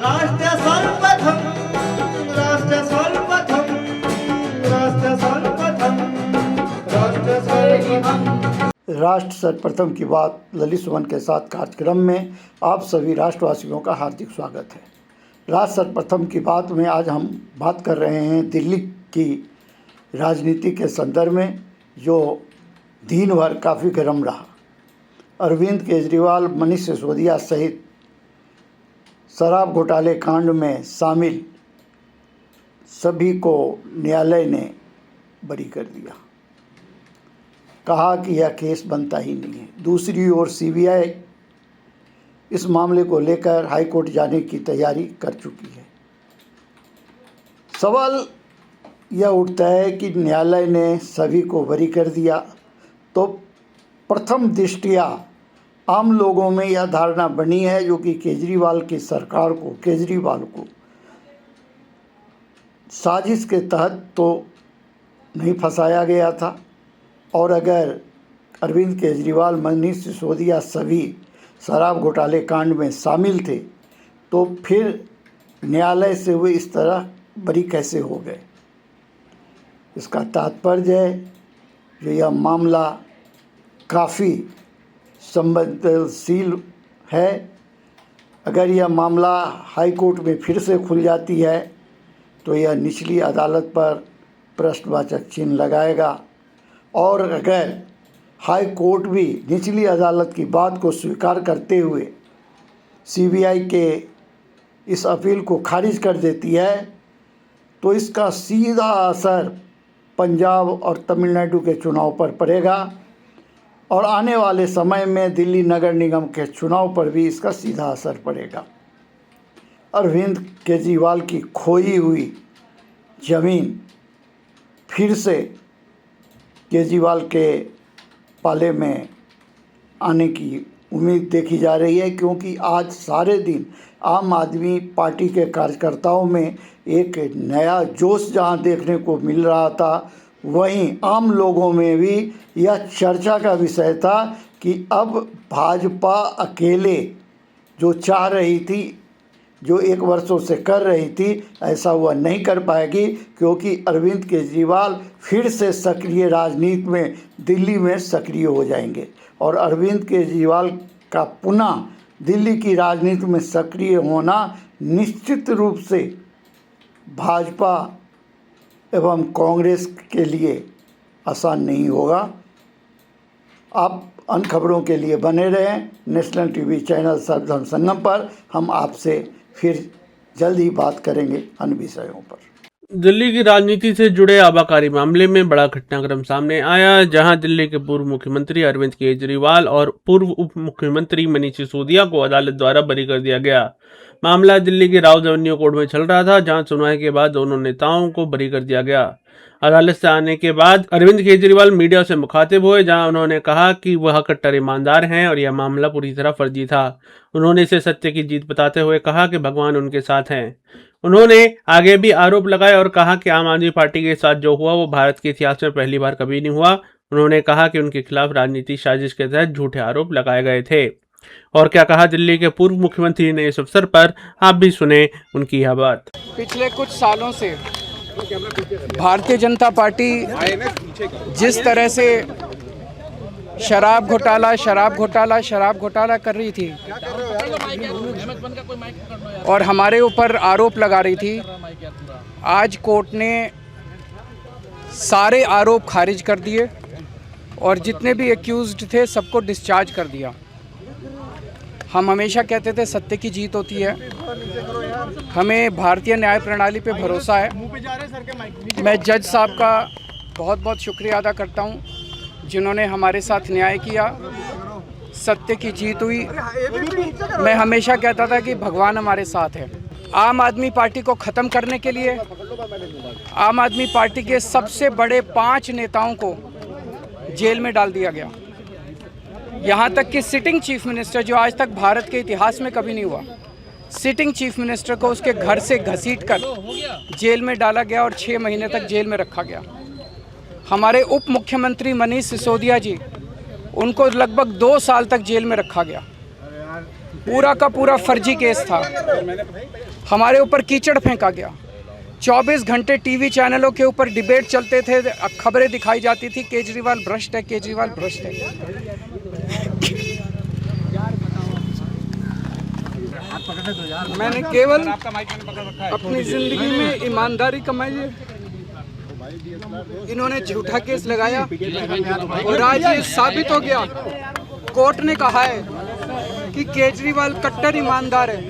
राष्ट्र सर्वप्रथम, राष्ट्र सर्वप्रथम, राष्ट्र सर्वप्रथम, राष्ट्र सर्वप्रथम। राष्ट्र सर्वप्रथम की बात ललित सुमन के साथ कार्यक्रम में आप सभी राष्ट्रवासियों का हार्दिक स्वागत है। राष्ट्र सर्वप्रथम की बात में आज हम बात कर रहे हैं दिल्ली की राजनीति के संदर्भ में, जो दिन भर काफ़ी गर्म रहा। अरविंद केजरीवाल, मनीष सिसोदिया सहित शराब घोटाले कांड में शामिल सभी को न्यायालय ने बरी कर दिया। कहा कि यह केस बनता ही नहीं है। दूसरी ओर सीबीआई इस मामले को लेकर हाई कोर्ट जाने की तैयारी कर चुकी है। सवाल यह उठता है कि न्यायालय ने सभी को बरी कर दिया तो प्रथम दृष्टया आम लोगों में यह धारणा बनी है जो कि केजरीवाल की सरकार को, केजरीवाल को साजिश के तहत तो नहीं फंसाया गया था, और अगर अरविंद केजरीवाल, मनीष सिसोदिया सभी शराब घोटाले कांड में शामिल थे तो फिर न्यायालय से वे इस तरह बरी कैसे हो गए। इसका तात्पर्य है जो यह मामला काफ़ी संवेदनशील है। अगर यह मामला हाई कोर्ट में फिर से खुल जाती है तो यह निचली अदालत पर प्रश्नवाचक चिन्ह लगाएगा, और अगर हाई कोर्ट भी निचली अदालत की बात को स्वीकार करते हुए सीबीआई के इस अपील को खारिज कर देती है तो इसका सीधा असर पंजाब और तमिलनाडु के चुनाव पर पड़ेगा, और आने वाले समय में दिल्ली नगर निगम के चुनाव पर भी इसका सीधा असर पड़ेगा। अरविंद केजरीवाल की खोई हुई ज़मीन फिर से केजरीवाल के पाले में आने की उम्मीद देखी जा रही है, क्योंकि आज सारे दिन आम आदमी पार्टी के कार्यकर्ताओं में एक नया जोश जहां देखने को मिल रहा था, वहीं आम लोगों में भी यह चर्चा का विषय था कि अब भाजपा अकेले जो चाह रही थी, जो एक वर्षों से कर रही थी, ऐसा वह नहीं कर पाएगी, क्योंकि अरविंद केजरीवाल फिर से सक्रिय राजनीति में दिल्ली में सक्रिय हो जाएंगे, और अरविंद केजरीवाल का पुनः दिल्ली की राजनीति में सक्रिय होना निश्चित रूप से भाजपा एवं कांग्रेस के लिए आसान नहीं होगा। आप अन्य खबरों के लिए बने रहें नेशनल टीवी चैनल सर्वधर्म संगम पर। हम आपसे फिर जल्द ही बात करेंगे अन्य विषयों पर। दिल्ली की राजनीति से जुड़े आबाकारी मामले में बड़ा घटनाक्रम सामने आया, जहां दिल्ली के पूर्व मुख्यमंत्री अरविंद केजरीवाल और पूर्व उप मुख्यमंत्री मनीष सिसोदिया को अदालत द्वारा बरी कर दिया गया। मामला दिल्ली के राउज एवेन्यू कोर्ट में चल रहा था, जहां सुनवाई के बाद दोनों नेताओं को बरी कर दिया गया। अदालत से आने के बाद अरविंद केजरीवाल मीडिया से मुखातिब हुए, जहां उन्होंने कहा कि वह कट्टर ईमानदार हैं और यह मामला पूरी तरह फर्जी था। उन्होंने इसे सत्य की जीत बताते हुए कहा कि भगवान उनके साथ हैं। उन्होंने आगे भी आरोप लगाए और कहा कि आम आदमी पार्टी के साथ जो हुआ वो भारत के इतिहास में पहली बार कभी नहीं हुआ। उन्होंने कहा कि उनके खिलाफ राजनीतिक साजिश के तहत झूठे आरोप लगाए गए थे। और क्या कहा दिल्ली के पूर्व मुख्यमंत्री ने इस अवसर पर, आप भी सुने उनकी यह बात। पिछले कुछ सालों से भारतीय जनता पार्टी जिस तरह से शराब घोटाला कर रही थी और हमारे ऊपर आरोप लगा रही थी, आज कोर्ट ने सारे आरोप खारिज कर दिए और जितने भी एक्यूज्ड थे सबको डिस्चार्ज कर दिया। हम हमेशा कहते थे सत्य की जीत होती है, हमें भारतीय न्याय प्रणाली पे भरोसा है। मैं जज साहब का बहुत बहुत शुक्रिया अदा करता हूं जिन्होंने हमारे साथ न्याय किया, सत्य की जीत हुई। मैं हमेशा कहता था कि भगवान हमारे साथ है। आम आदमी पार्टी को ख़त्म करने के लिए आम आदमी पार्टी के सबसे बड़े 5 नेताओं को जेल में डाल दिया गया। यहाँ तक कि सिटिंग चीफ मिनिस्टर, जो आज तक भारत के इतिहास में कभी नहीं हुआ, सिटिंग चीफ मिनिस्टर को उसके घर से घसीटकर जेल में डाला गया और 6 महीने तक जेल में रखा गया। हमारे उप मुख्यमंत्री मनीष सिसोदिया जी, उनको लगभग 2 साल तक जेल में रखा गया। पूरा का पूरा फर्जी केस था। हमारे ऊपर कीचड़ फेंका गया। 24 घंटे टीवी चैनलों के ऊपर डिबेट चलते थे, खबरें दिखाई जाती थी केजरीवाल भ्रष्ट है, केजरीवाल भ्रष्ट है। मैंने केवल अपनी जिंदगी में ईमानदारी कमाई है। इन्होंने झूठा केस लगाया और आज ये साबित हो गया। कोर्ट ने कहा है कि केजरीवाल कट्टर ईमानदार है,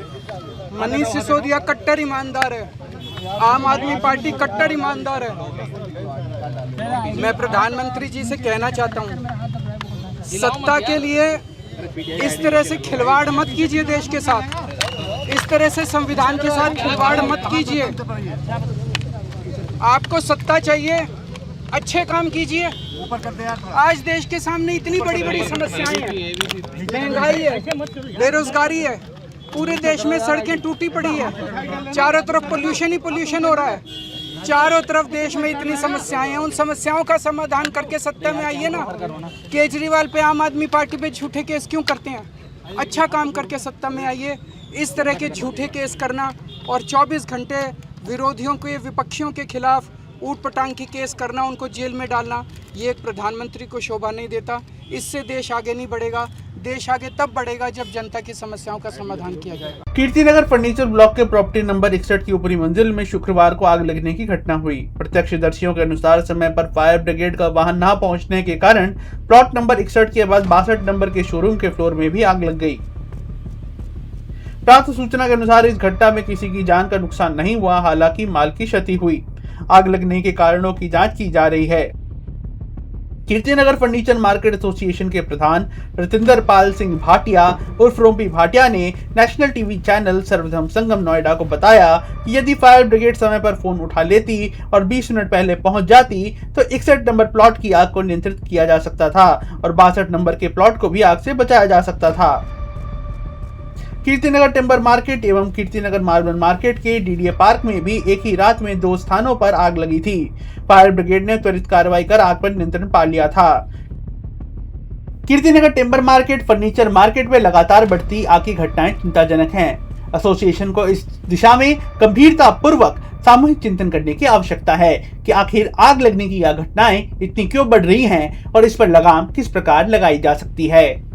मनीष सिसोदिया कट्टर ईमानदार है, आम आदमी पार्टी कट्टर ईमानदार है। मैं प्रधानमंत्री जी से कहना चाहता हूँ, सत्ता के लिए इस तरह से खिलवाड़ मत कीजिए देश के साथ, इस तरह से संविधान के साथ खिलवाड़ मत कीजिए। आपको सत्ता चाहिए, अच्छे काम कीजिए। आज देश के सामने इतनी बड़ी बड़ी समस्याएं हैं, महंगाई है, बेरोजगारी है, पूरे देश में सड़कें टूटी पड़ी है, चारों तरफ पोल्यूशन ही पोल्यूशन हो रहा है, चारों तरफ देश में इतनी समस्याएं हैं। उन समस्याओं का समाधान करके सत्ता में आइए ना। केजरीवाल पे, आम आदमी पार्टी पे झूठे केस क्यों करते हैं? अच्छा काम करके सत्ता में आइए। इस तरह के झूठे केस करना और 24 घंटे विरोधियों के, विपक्षियों के खिलाफ ऊट पटांग की केस करना, उनको जेल में डालना, ये एक प्रधानमंत्री को शोभा नहीं देता। इससे देश आगे नहीं बढ़ेगा। देश आगे तब बढ़ेगा जब जनता की समस्याओं का समाधान किया जाएगा। कीर्तिनगर फर्नीचर ब्लॉक के प्रॉपर्टी नंबर 61 की ऊपरी मंजिल में शुक्रवार को आग लगने की घटना हुई। प्रत्यक्षदर्शियों के अनुसार समय पर फायर ब्रिगेड का वाहन न पहुंचने के कारण प्लॉट नंबर 61 के बाद 62 नंबर के शोरूम के फ्लोर में भी आग लग गई। प्राप्त सूचना के अनुसार इस घटना में किसी की जान का नुकसान नहीं हुआ, हालांकि माल की क्षति हुई। आग लगने के कारणों की जांच की जा रही है। कीर्तिनगर फर्नीचर मार्केट एसोसिएशन के प्रधान रतिंदर पाल सिंह भाटिया उर्फ रोम्पी भाटिया ने नेशनल टीवी चैनल सर्वधर्म संगम नोएडा को बताया कि यदि फायर ब्रिगेड समय पर फोन उठा लेती और 20 मिनट पहले पहुंच जाती तो 61 नंबर प्लॉट की आग को नियंत्रित किया जा सकता था और 62 नंबर के प्लॉट को भी आग से बचाया जा सकता था। कीर्तिनगर टिम्बर मार्केट एवं कीर्तिनगर मार्बल मार्केट के डीडीए पार्क में भी एक ही रात में 2 स्थानों पर आग लगी थी। फायर ब्रिगेड ने त्वरित कार्रवाई कर आग पर नियंत्रण पा लिया था। Kirtinagar timber market furniture market में लगातार बढ़ती आग की घटनाएं चिंताजनक हैं। एसोसिएशन को इस दिशा में गंभीरता पूर्वक सामूहिक चिंतन करने की आवश्यकता है कि आखिर आग लगने की यह घटनाएं इतनी क्यों बढ़ रही हैं और इस पर लगाम किस प्रकार लगाई जा सकती है।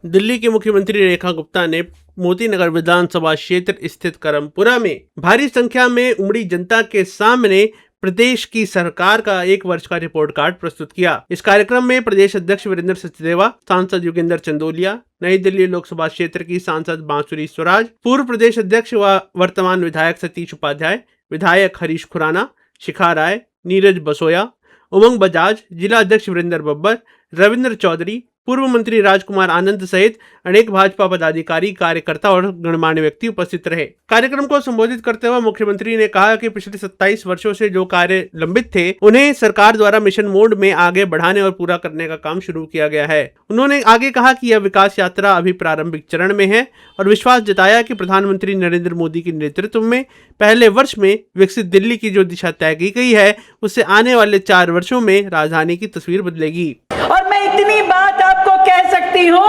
दिल्ली की मुख्यमंत्री रेखा गुप्ता ने मोती नगर विधानसभा क्षेत्र स्थित करमपुरा में भारी संख्या में उमड़ी जनता के सामने प्रदेश की सरकार का 1 वर्ष का रिपोर्ट कार्ड प्रस्तुत किया। इस कार्यक्रम में प्रदेश अध्यक्ष वीरेंद्र सचदेवा, सांसद योगेंद्र चंदोलिया, नई दिल्ली लोकसभा क्षेत्र की सांसद बांसुरी स्वराज, पूर्व प्रदेश अध्यक्ष व वर्तमान विधायक सतीश उपाध्याय, विधायक हरीश खुराना, शिखा राय, नीरज बसोया, उमंग बजाज, जिला अध्यक्ष वीरेंद्र बब्बर, रविंद्र चौधरी, पूर्व मंत्री राजकुमार आनंद सहित अनेक भाजपा पदाधिकारी, कार्यकर्ता और गणमान्य व्यक्ति उपस्थित रहे। कार्यक्रम को संबोधित करते हुए मुख्यमंत्री ने कहा कि पिछले 27 वर्षों से जो कार्य लंबित थे उन्हें सरकार द्वारा मिशन मोड में आगे बढ़ाने और पूरा करने का काम शुरू किया गया है। उन्होंने आगे कहा कि यह विकास यात्रा अभी प्रारंभिक चरण में है और विश्वास जताया कि प्रधानमंत्री नरेंद्र मोदी के नेतृत्व में पहले वर्ष में विकसित दिल्ली की जो दिशा तय की गई है उससे आने वाले 4 वर्षों में राजधानी की तस्वीर बदलेगी। और मैं इतनी बात आपको कह सकती हूँ,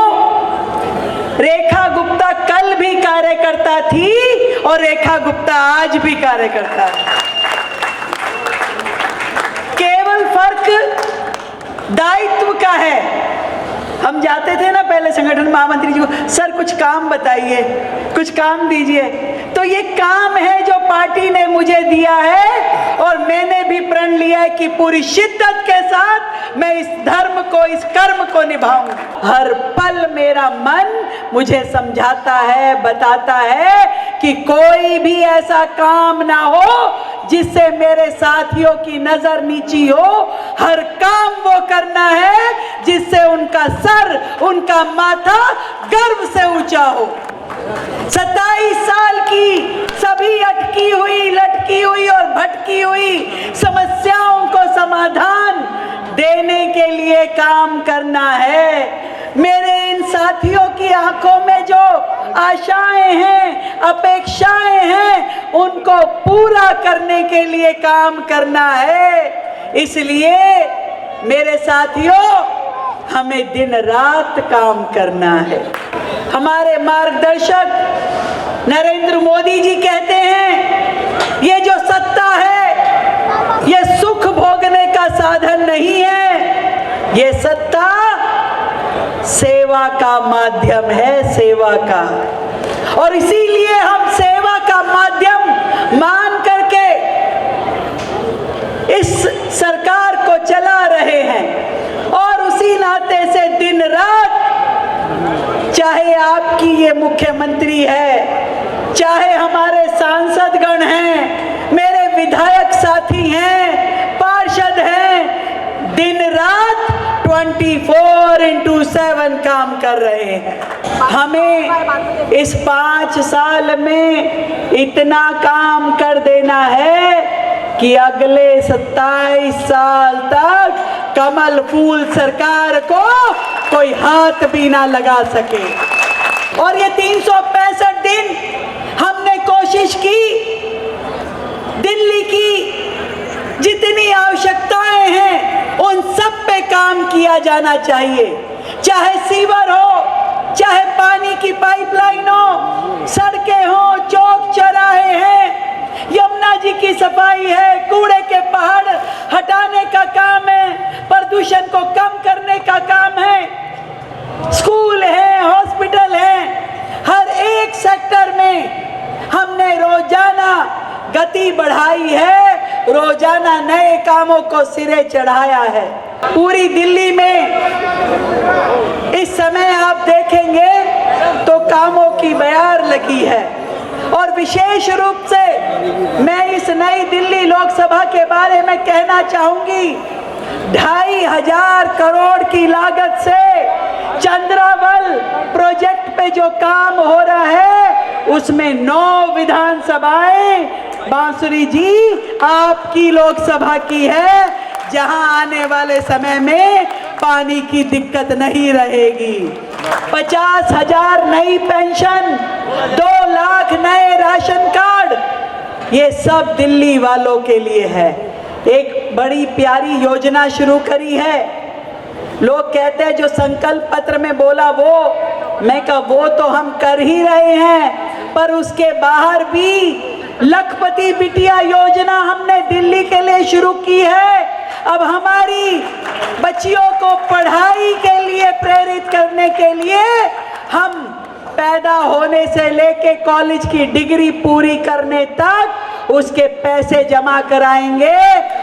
रेखा गुप्ता कल भी कार्यकर्ता थी और रेखा गुप्ता आज भी कार्यकर्ता है। केवल फर्क दायित्व का है। हम जाते थे ना पहले संगठन महामंत्री जी को, सर कुछ काम बताइए, कुछ काम दीजिए, तो ये काम है जो पार्टी ने मुझे दिया है और मैंने भी प्रण लिया है कि पूरी शिद्दत के साथ मैं इस धर्म को, इस कर्म को निभाऊंगा। हर पल मेरा मन मुझे समझाता है, बताता है कि कोई भी ऐसा काम ना हो जिससे मेरे साथियों की नजर नीची हो। हर काम वो करना है जिससे उनका सर, उनका माथा गर्व से ऊंचा हो। 27 साल की सभी अटकी हुई, लटकी हुई और भटकी हुई समस्याओं को समाधान देने के लिए काम करना है। मेरे इन साथियों की आंखों में जो आशाएं हैं, अपेक्षाएं हैं, उनको पूरा करने के लिए काम करना है। इसलिए मेरे साथियों, हमें दिन रात काम करना है। हमारे मार्गदर्शक नरेंद्र मोदी जी कहते हैं, ये जो सत्ता है ये सुख भोगने का साधन नहीं है, ये सत्ता सेवा का माध्यम है, सेवा का। और इसीलिए हम सेवा का माध्यम मान करके इस सरकार को चला रहे हैं। और उसी नाते से दिन रात, चाहे आपकी ये मुख्यमंत्री है, चाहे हमारे सांसदगण हैं, मेरे विधायक साथी हैं, पार्षद हैं, दिन रात 24/7 काम कर रहे हैं। हमें इस 5 साल में इतना काम कर देना है कि अगले 27 साल तक कमल फूल सरकार को कोई हाथ भी ना लगा सके। और ये 365 दिन हमने कोशिश की, दिल्ली की जितनी आवश्यकताएं हैं उन सब पे काम किया जाना चाहिए, चाहे सीवर हो, चाहे पानी की पाइपलाइन हो, सड़कें हो, चौक चौराहे हैं, यमुना जी की सफाई है, कूड़े के पहाड़ हटाने का काम है, प्रदूषण को कम करने का काम है, स्कूल है, हॉस्पिटल है, हर एक सेक्टर में हमने रोजाना गति बढ़ाई है, रोजाना नए कामों को सिरे चढ़ाया है। पूरी दिल्ली में इस समय आप देखेंगे तो कामों की बयार लगी है। और विशेष रूप से मैं इस नई दिल्ली लोकसभा के बारे में कहना चाहूंगी, 2500 करोड़ की लागत से चंद्रावल प्रोजेक्ट पे जो काम हो रहा है उसमें 9 विधानसभाएं बांसुरी जी आपकी लोकसभा की है, जहां आने वाले समय में पानी की दिक्कत नहीं रहेगी। 50,000 नई पेंशन, 2 लाख नए राशन कार्ड, ये सब दिल्ली वालों के लिए है। एक बड़ी प्यारी योजना शुरू करी है। लोग कहते हैं जो संकल्प पत्र में बोला वो, मैं कहा वो तो हम कर ही रहे हैं, पर उसके बाहर भी लखपति बिटिया योजना हमने दिल्ली के लिए शुरू की है। अब हमारी बच्चियों को पढ़ाई के लिए प्रेरित करने के लिए हम पैदा होने से लेके कॉलेज की डिग्री पूरी करने तक उसके पैसे जमा कराएंगे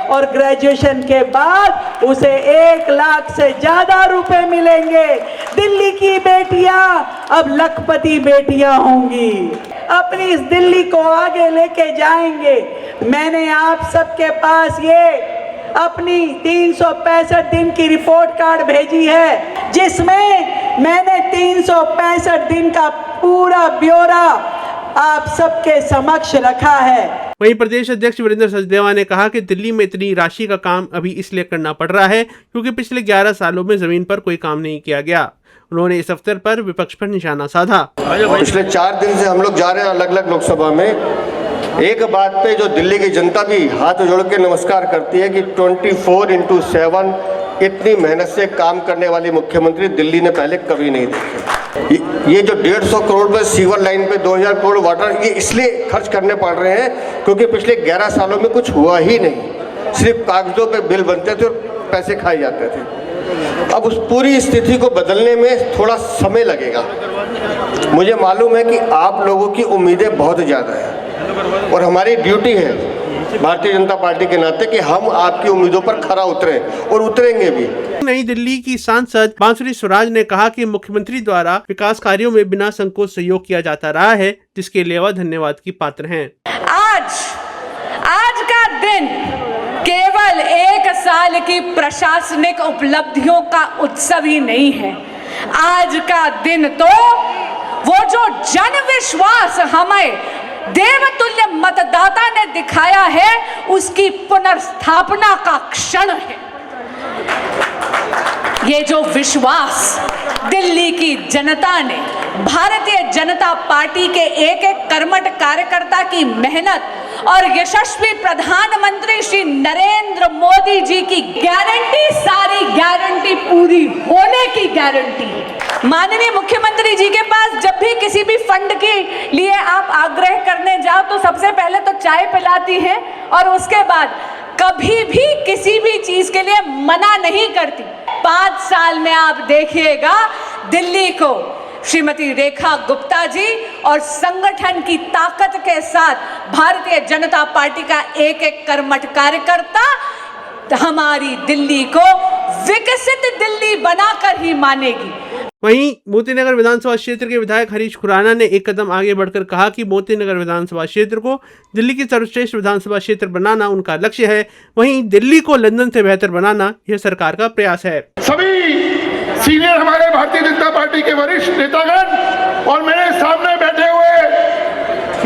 और ग्रेजुएशन के बाद उसे 1 लाख से ज्यादा रुपए मिलेंगे। दिल्ली की बेटियां अब लखपति बेटियां होंगी, अपनी इस दिल्ली को आगे लेके जाएंगे। मैंने आप सबके पास ये अपनी 365 दिन की रिपोर्ट कार्ड भेजी है, जिसमें मैंने 365 दिन का पूरा ब्यौरा आप सबके समक्ष रखा है। वहीं प्रदेश अध्यक्ष वीरेंद्र सचदेवा ने कहा कि दिल्ली में इतनी राशि का काम अभी इसलिए करना पड़ रहा है क्योंकि पिछले 11 सालों में जमीन पर कोई काम नहीं किया गया। उन्होंने इस अवसर पर विपक्ष पर निशाना साधा। पिछले 4 दिन से हम लोग जा रहे हैं अलग अलग लोकसभा में। एक बात पे जो दिल्ली की जनता भी हाथ जोड़ के नमस्कार करती है कि 24/7 इतनी मेहनत से काम करने वाली मुख्यमंत्री दिल्ली ने पहले कभी नहीं देखी। ये जो 150 करोड़ पे सीवर लाइन पे 2000 करोड़ वाटर, ये इसलिए खर्च करने पड़ रहे हैं क्योंकि पिछले 11 सालों में कुछ हुआ ही नहीं, सिर्फ कागजों पे बिल बनते थे और पैसे खाए जाते थे। अब उस पूरी स्थिति को बदलने में थोड़ा समय लगेगा। मुझे मालूम है कि आप लोगों की उम्मीदें बहुत ज़्यादा हैं और हमारी ड्यूटी है भारतीय जनता पार्टी के नाते कि हम आपकी उम्मीदों पर खरा उतरें और उतरेंगे भी। नई दिल्ली की सांसद बांसुरी स्वराज ने कहा कि मुख्यमंत्री द्वारा विकास कार्यों में बिना संकोच सहयोग किया जाता रहा है, जिसके लिए वह धन्यवाद की पात्र हैं। आज का दिन केवल 1 साल की प्रशासनिक उपलब्धियों का उत्सव ही नहीं है। आज का दिन तो वो जो जन विश्वास हमें देवतुल्य मतदाता ने दिखाया है उसकी पुनर्स्थापना का क्षण है। ये जो विश्वास दिल्ली की जनता ने भारतीय जनता पार्टी के एक एक कर्मठ कार्यकर्ता की मेहनत और यशस्वी प्रधानमंत्री श्री नरेंद्र मोदी जी की गारंटी, सारी गारंटी पूरी होने की गारंटी है। माननीय मुख्यमंत्री जी के पास जब भी किसी भी फंड के लिए आप आग्रह करने जाओ तो सबसे पहले तो चाय पिलाती हैं और उसके बाद कभी भी किसी भी चीज के लिए मना नहीं करती। 5 साल में आप देखिएगा दिल्ली को श्रीमती रेखा गुप्ता जी और संगठन की ताकत के साथ भारतीय जनता पार्टी का एक एक कर्मठ कार्यकर्ता हमारी दिल्ली को विकसित दिल्ली बनाकर ही मानेगी। वहीं मोतीनगर विधानसभा क्षेत्र के विधायक हरीश खुराना ने एक कदम आगे बढ़कर कहा कि मोतीनगर विधानसभा क्षेत्र को दिल्ली की सर्वश्रेष्ठ विधानसभा क्षेत्र बनाना उनका लक्ष्य है। वहीं दिल्ली को लंदन से बेहतर बनाना यह सरकार का प्रयास है। सभी सीनियर हमारे भारतीय जनता पार्टी के वरिष्ठ नेतागण और मेरे सामने बैठे हुए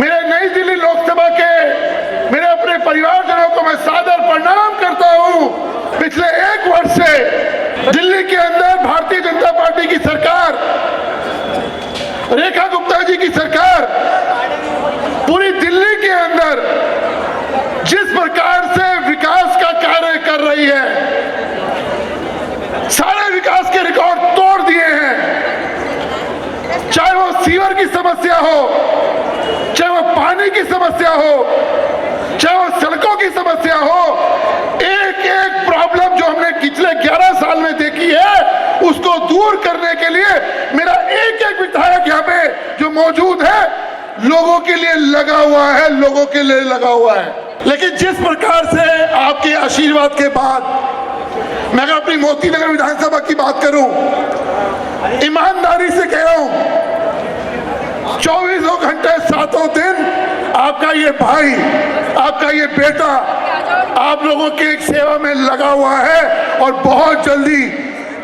मेरे नई दिल्ली लोकसभा के मेरे अपने परिवारजनों को मैं सादर प्रणाम करता हूं। पिछले 1 वर्ष से दिल्ली के अंदर भारतीय जनता पार्टी की सरकार, रेखा गुप्ता जी की सरकार पूरी दिल्ली के अंदर जिस प्रकार से विकास का कार्य कर रही है, सारे विकास के रिकॉर्ड तोड़ दिए हैं। चाहे वो सीवर की समस्या हो, चाहे वो पानी की समस्या हो, चाहे वो सड़कों की समस्या हो, एक एक प्रॉब्लम जो हमने पिछले 11 साल में देखी है उसको दूर करने के लिए मेरा एक एक विधायक यहाँ पे जो मौजूद है लोगों के लिए लगा हुआ है, लोगों के लिए लगा हुआ है। लेकिन जिस प्रकार से आपके आशीर्वाद के बाद मैं अगर अपनी मोतीनगर विधानसभा की बात करूं, ईमानदारी से कह रहा हूं, 24 घंटे 7 दिन आपका ये भाई, आपका ये बेटा आप लोगों की एक सेवा में लगा हुआ है और बहुत जल्दी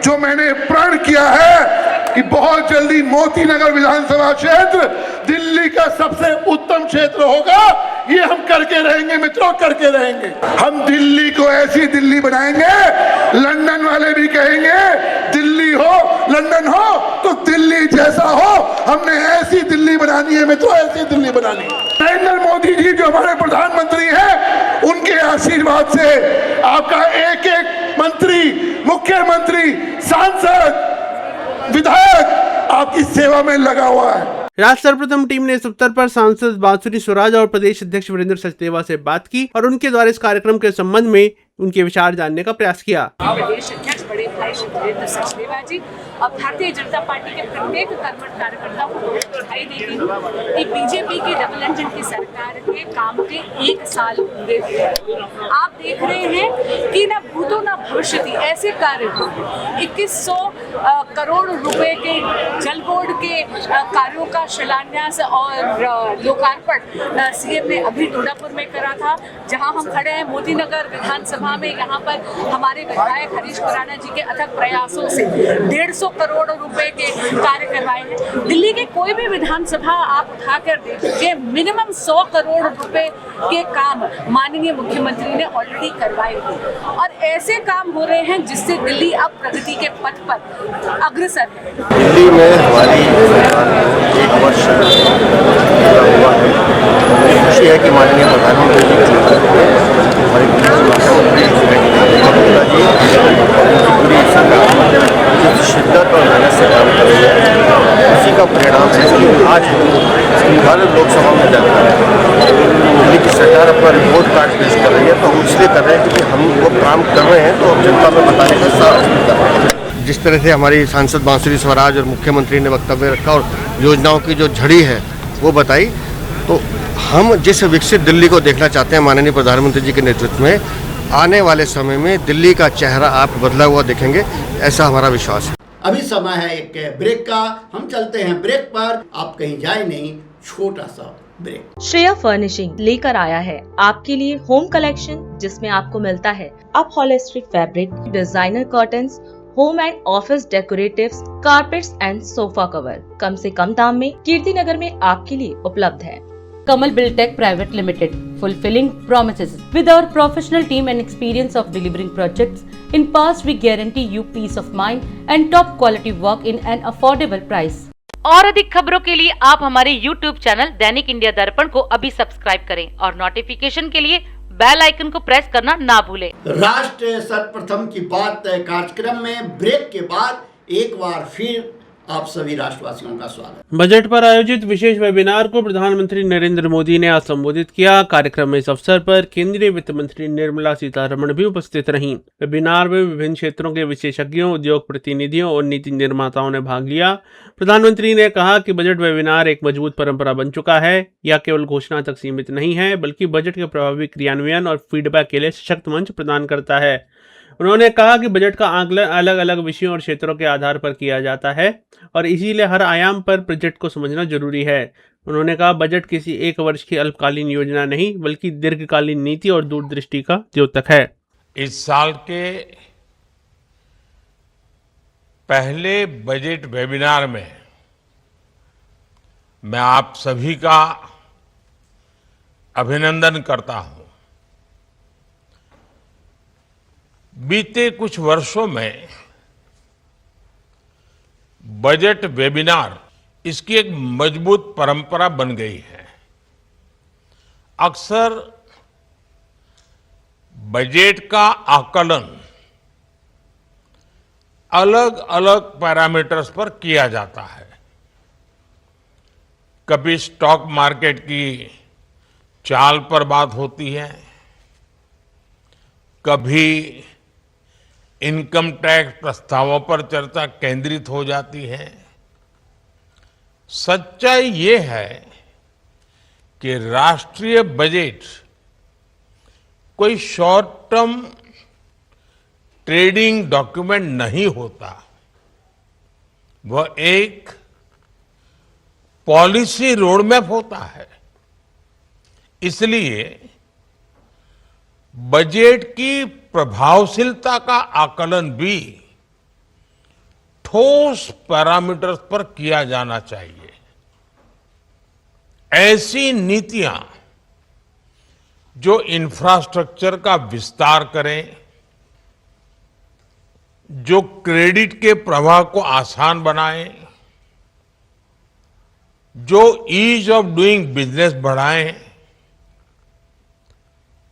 जो मैंने प्रण किया है कि बहुत जल्दी मोतीनगर विधानसभा क्षेत्र दिल्ली का सबसे उत्तम क्षेत्र होगा, ये हम करके रहेंगे मित्रों, करके रहेंगे। हम दिल्ली को ऐसी दिल्ली बनाएंगे, लंदन वाले भी कहेंगे दिल्ली हो लंदन हो तो दिल्ली जैसा हो, हमने ऐसी दिल्ली बनानी है मित्रों, ऐसी दिल्ली बनानी है। नरेंद्र मोदी जी जो हमारे प्रधानमंत्री हैं, उनके आशीर्वाद से आपका एक एक मंत्री, मुख्यमंत्री, सांसद, विधायक आपकी सेवा में लगा हुआ है। राज्य सर्वप्रथम टीम ने इस अवसर पर सांसद बांसुरी स्वराज और प्रदेश अध्यक्ष वीरेंद्र सचदेवा से बात की और उनके द्वारा इस कार्यक्रम के संबंध में उनके विचार जानने का प्रयास किया। प्रदेश अध्यक्ष बड़े भाई वीरेंद्र सचदेवा जी और भारतीय जनता पार्टी के प्रत्येक कर्मठ कार्यकर्ता को बधाई देती हूँ कि बीजेपी की डबल इंजन की सरकार के काम के 1 साल पूरे हुए। आप देख रहे हैं कि न भूतो न भविष्यति ऐसे कार्य हो। 2100 करोड़ रुपए के जल बोर्ड के कार्यों का शिलान्यास और लोकार्पण सीएम ने अभी डोडापुर में करा था, जहां हम खड़े हैं मोतीनगर विधानसभा में। यहाँ पर हमारे विधायक हरीश खुराना जी के अथक प्रयासों से 150 करोड़ रुपए के कार्य करवाए हैं। दिल्ली के कोई भी विधानसभा आप उठाकर देख लीजिए, मिनिमम 100 करोड़ रुपए के काम माननीय मुख्यमंत्री ने ऑलरेडी करवाए हैं और ऐसे काम हो रहे हैं जिससे दिल्ली अब प्रगति के पथ पर अग्रसर है। दिल्ली में हमारी सरकार 1 वर्ष पूरा हुआ है। मुझे खुशी है कि माननीय प्रधानमंत्री जी हमारी पूरी सरकार जिस शिद्दत और मेहनत से काम कर रही है, उसी का परिणाम है कि आज भारत लोकसभा में जाता है। दिल्ली की सरकार अपना रिपोर्ट कार्ड पेश कर रही है, तो हम इसलिए कर रहे हैं क्योंकि हम वो काम कर रहे हैं तो जनता में बताने का साहस भी कर रहे हैं। जिस तरह से हमारी सांसद बांसुरी स्वराज और मुख्यमंत्री ने वक्तव्य रखा और योजनाओं की जो झड़ी है वो बताई, तो हम जिस विकसित दिल्ली को देखना चाहते हैं माननीय प्रधानमंत्री जी के नेतृत्व में, आने वाले समय में दिल्ली का चेहरा आप बदला हुआ देखेंगे, ऐसा हमारा विश्वास है। अभी समय है एक ब्रेक का, हम चलते हैं ब्रेक पर, आप कहीं जाए नहीं, छोटा सा ब्रेक। श्रेया फर्निशिंग लेकर आया है आपके लिए होम कलेक्शन, जिसमें आपको मिलता है अप holistic fabric, designer curtains, home and office decoratives, carpets and sofa cover कम से कम दाम में कीर्ति नगर में आपके लिए उपलब्ध है। Kamal Buildtech Private Limited, fulfilling promises. With our professional team and experience of delivering projects, in past we guarantee you peace of mind and top quality work in an affordable price. और अधिक खबरों के लिए आप हमारे YouTube channel दैनिक India दर्पण को अभी सब्सक्राइब करें और नोटिफिकेशन के लिए बेल आइकन को प्रेस करना ना भूलें। राष्ट्र सर्वप्रथम की बात कार्यक्रम में ब्रेक के बाद एक बार फिर आप सभी राष्ट्रवासियों का स्वागत। बजट पर आयोजित विशेष वेबिनार को प्रधानमंत्री नरेंद्र मोदी ने आज संबोधित किया। कार्यक्रम में इस अवसर पर केंद्रीय वित्त मंत्री निर्मला सीतारमण भी उपस्थित रहीं। वेबिनार में विभिन्न क्षेत्रों के विशेषज्ञों, उद्योग प्रतिनिधियों और नीति निर्माताओं ने भाग लिया। प्रधानमंत्री ने कहा कि बजट वेबिनार एक मजबूत परंपरा बन चुका है। यह केवल घोषणा तक सीमित नहीं है, बल्कि बजट के प्रभावी क्रियान्वयन और फीडबैक के लिए सशक्त मंच प्रदान करता है। उन्होंने कहा कि बजट का आकलन अलग अलग विषयों और क्षेत्रों के आधार पर किया जाता है और इसीलिए हर आयाम पर बजट को समझना जरूरी है। उन्होंने कहा, बजट किसी एक वर्ष की अल्पकालीन योजना नहीं, बल्कि दीर्घकालीन नीति और दूरदृष्टि का द्योतक है। इस साल के पहले बजट वेबिनार में मैं आप सभी का अभिनंदन करता हूं। बीते कुछ वर्षों में बजट वेबिनार इसकी एक मजबूत परंपरा बन गई है। अक्सर बजट का आकलन अलग अलग पैरामीटर्स पर किया जाता है। कभी स्टॉक मार्केट की चाल पर बात होती है, कभी इनकम टैक्स प्रस्तावों पर चर्चा केंद्रित हो जाती है। सच्चाई ये है कि राष्ट्रीय बजट कोई शॉर्ट टर्म ट्रेडिंग डॉक्यूमेंट नहीं होता, वह एक पॉलिसी रोडमैप होता है। इसलिए बजट की प्रभावशीलता का आकलन भी ठोस पैरामीटर्स पर किया जाना चाहिए। ऐसी नीतियां जो इंफ्रास्ट्रक्चर का विस्तार करें, जो क्रेडिट के प्रवाह को आसान बनाएं, जो ईज ऑफ डूइंग बिजनेस बढ़ाएं,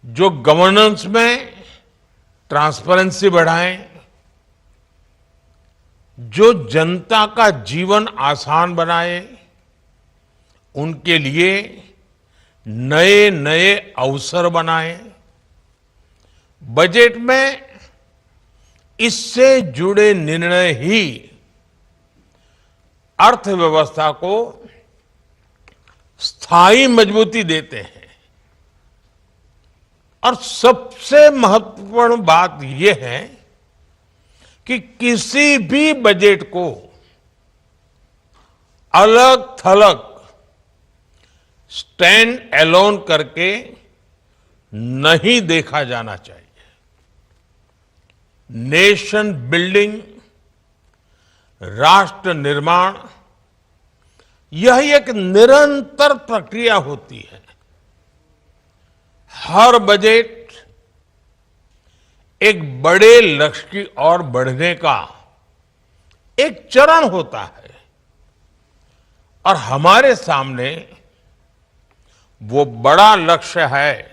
जो गवर्नेंस में ट्रांसपेरेंसी बढ़ाएं, जो जनता का जीवन आसान बनाए, उनके लिए नए नए अवसर बनाएं। बजट में इससे जुड़े निर्णय ही अर्थव्यवस्था को स्थायी मजबूती देते हैं। और सबसे महत्वपूर्ण बात यह है कि किसी भी बजट को अलग थलग स्टैंड अलोन करके नहीं देखा जाना चाहिए। नेशन बिल्डिंग, राष्ट्र निर्माण, यह एक निरंतर प्रक्रिया होती है। हर बजट एक बड़े लक्ष्य की ओर बढ़ने का एक चरण होता है और हमारे सामने वो बड़ा लक्ष्य है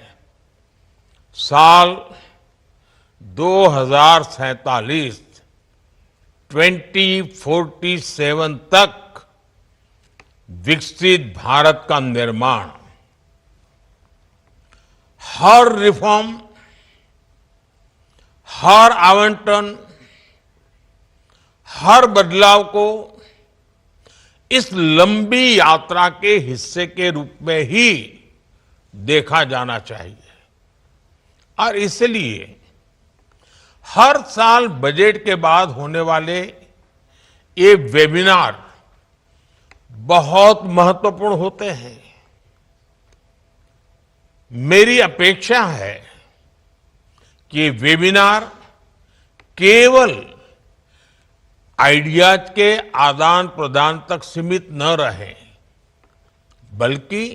साल 2047 2047 तक विकसित भारत का निर्माण। हर रिफॉर्म, हर आवंटन, हर बदलाव को इस लंबी यात्रा के हिस्से के रूप में ही देखा जाना चाहिए। और इसलिए हर साल बजट के बाद होने वाले ये वेबिनार बहुत महत्वपूर्ण होते हैं। मेरी अपेक्षा है कि वेबिनार केवल आइडियाज के आदान प्रदान तक सीमित न रहे, बल्कि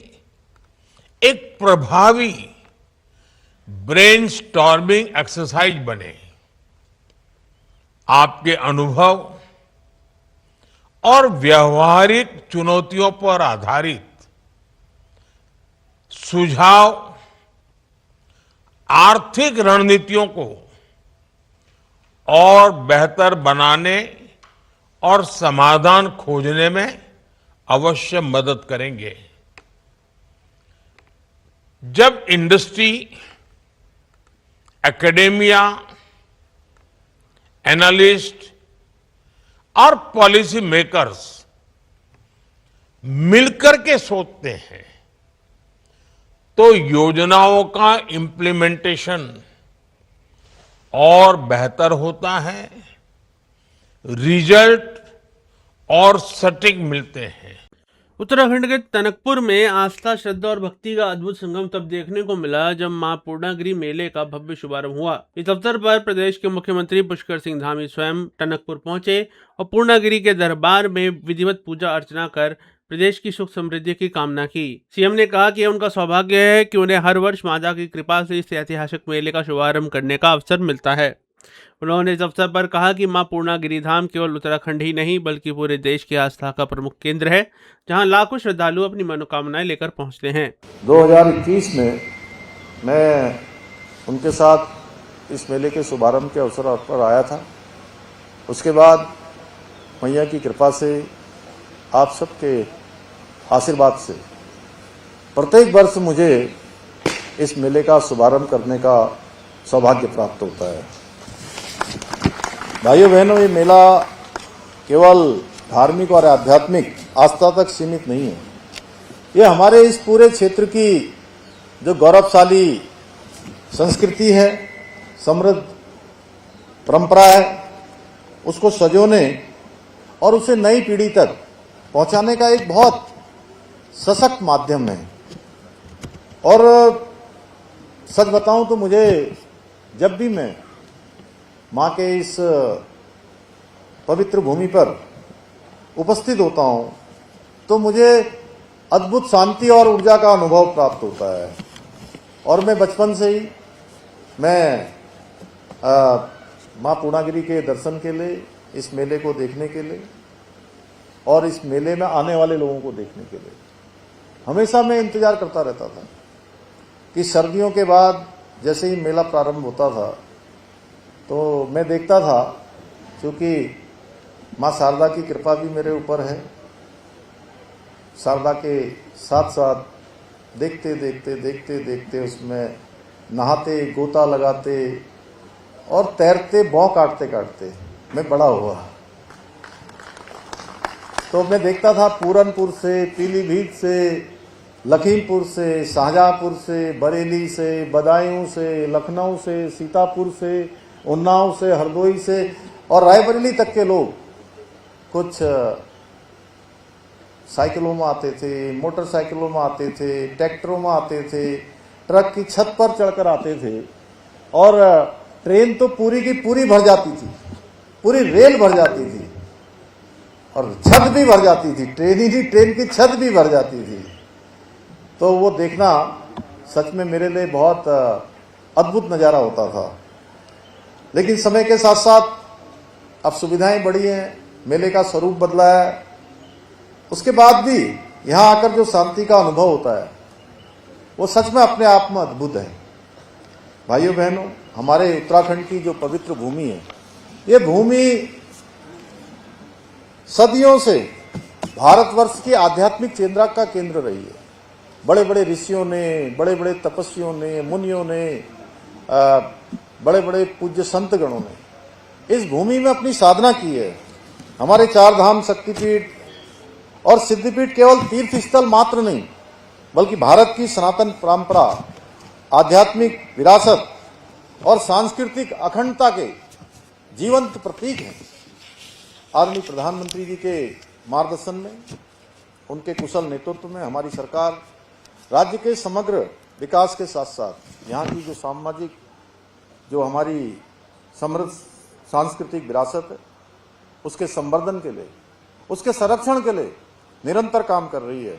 एक प्रभावी ब्रेनस्टॉर्मिंग एक्सरसाइज बने। आपके अनुभव और व्यवहारिक चुनौतियों पर आधारित सुझाव आर्थिक रणनीतियों को और बेहतर बनाने और समाधान खोजने में अवश्य मदद करेंगे। जब इंडस्ट्री, एकेडेमिया, एनालिस्ट और पॉलिसी मेकर्स मिलकर के सोचते हैं तो योजनाओं का इम्प्लीमेंटेशन और बेहतर होता है, रिजल्ट और सटीक मिलते हैं। उत्तराखंड के टनकपुर में आस्था, श्रद्धा और भक्ति का अद्भुत संगम तब देखने को मिला जब मां पूर्णागिरि मेले का भव्य शुभारंभ हुआ। इस अवसर पर प्रदेश के मुख्यमंत्री पुष्कर सिंह धामी स्वयं टनकपुर पहुंचे और पूर्णागिरि के दरबार में विधिवत पूजा अर्चना कर प्रदेश की सुख समृद्धि की कामना की। सीएम ने कहा कि उनका सौभाग्य है कि उन्हें हर वर्ष माता की कृपा से इस ऐतिहासिक मेले का शुभारंभ करने का अवसर मिलता है। उन्होंने इस अवसर पर कहा कि मां पूर्णागिरि धाम केवल उत्तराखंड ही नहीं बल्कि पूरे देश की आस्था का प्रमुख केंद्र है, जहां लाखों श्रद्धालु अपनी मनोकामनाएं लेकर पहुंचते हैं। 2021 में मैं उनके साथ इस मेले के शुभारंभ के अवसर पर आया था। उसके बाद मैया की कृपा से, आप सबके आशीर्वाद से प्रत्येक वर्ष मुझे इस मेले का शुभारंभ करने का सौभाग्य प्राप्त होता है। भाइयों बहनों, ये मेला केवल धार्मिक और आध्यात्मिक आस्था तक सीमित नहीं है। ये हमारे इस पूरे क्षेत्र की जो गौरवशाली संस्कृति है, समृद्ध परंपरा है, उसको संजोने और उसे नई पीढ़ी तक पहुंचाने का एक बहुत सशक्त माध्यम है। और सच बताऊं तो मुझे जब भी मैं मां के इस पवित्र भूमि पर उपस्थित होता हूं तो मुझे अद्भुत शांति और ऊर्जा का अनुभव प्राप्त होता है। और मैं बचपन से ही मां पूर्णागिरि के दर्शन के लिए, इस मेले को देखने के लिए और इस मेले में आने वाले लोगों को देखने के लिए हमेशा मैं इंतजार करता रहता था कि सर्दियों के बाद जैसे ही मेला प्रारंभ होता था तो मैं देखता था, क्योंकि मां शारदा की कृपा भी मेरे ऊपर है, शारदा के साथ साथ देखते देखते देखते देखते उसमें नहाते, गोता लगाते और तैरते, भौं काटते काटते मैं बड़ा हुआ। तो मैं देखता था पूरनपुर से, पीलीभीत से, लखीमपुर से, शाहजहांपुर से, बरेली से, बदायूं से, लखनऊ से, सीतापुर से, उन्नाव से, हरदोई से और रायबरेली तक के लोग कुछ साइकिलों में आते थे, मोटरसाइकिलों में आते थे, ट्रैक्टरों में आते थे, ट्रक की छत पर चढ़कर आते थे और ट्रेन तो पूरी की पूरी भर जाती थी, पूरी रेल भर जाती थी और छत भी भर जाती थी, ट्रेन ही नहीं, ट्रेन की छत भी भर जाती थी। तो वो देखना सच में मेरे लिए बहुत अद्भुत नज़ारा होता था। लेकिन समय के साथ साथ अब सुविधाएं बढ़ी हैं, मेले का स्वरूप बदला है, उसके बाद भी यहाँ आकर जो शांति का अनुभव होता है वो सच में अपने आप में अद्भुत है। भाइयों बहनों, हमारे उत्तराखंड की जो पवित्र भूमि है, ये भूमि सदियों से भारतवर्ष की आध्यात्मिक केंद्र का केंद्र रही है। बड़े बड़े ऋषियों ने, बड़े बड़े तपस्वियों ने, मुनियों ने, बड़े बड़े पूज्य संत गणों ने इस भूमि में अपनी साधना की है। हमारे चार धाम, शक्तिपीठ और सिद्धिपीठ केवल तीर्थ स्थल मात्र नहीं बल्कि भारत की सनातन परंपरा, आध्यात्मिक विरासत और सांस्कृतिक अखंडता के जीवंत प्रतीक हैं। आदरणीय प्रधानमंत्री जी के मार्गदर्शन में, उनके कुशल नेतृत्व में हमारी सरकार राज्य के समग्र विकास के साथ साथ यहाँ की जो सामाजिक, जो हमारी समृद्ध सांस्कृतिक विरासत है, उसके संवर्धन के लिए, उसके संरक्षण के लिए निरंतर काम कर रही है।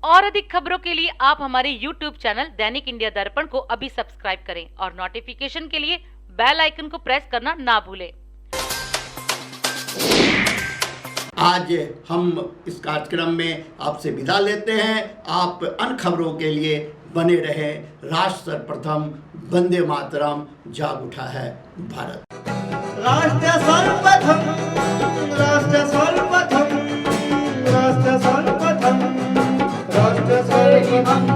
और अधिक खबरों के लिए आप हमारे YouTube चैनल दैनिक इंडिया दर्पण को अभी सब्सक्राइब करें और नोटिफिकेशन के लिए बेल आइकन को प्रेस करना ना भूलें। आज हम इस कार्यक्रम में आपसे विदा लेते हैं। आप अन्य खबरों के लिए बने रहे। राष्ट्र सर्वप्रथम, वंदे मातरम, जाग उठा है भारत। राष्ट्र सर्वप्रथम राष्ट्र सर्वप्रथम राष्ट्र सर्वप्रथम राष्ट्र सर्वप्रथम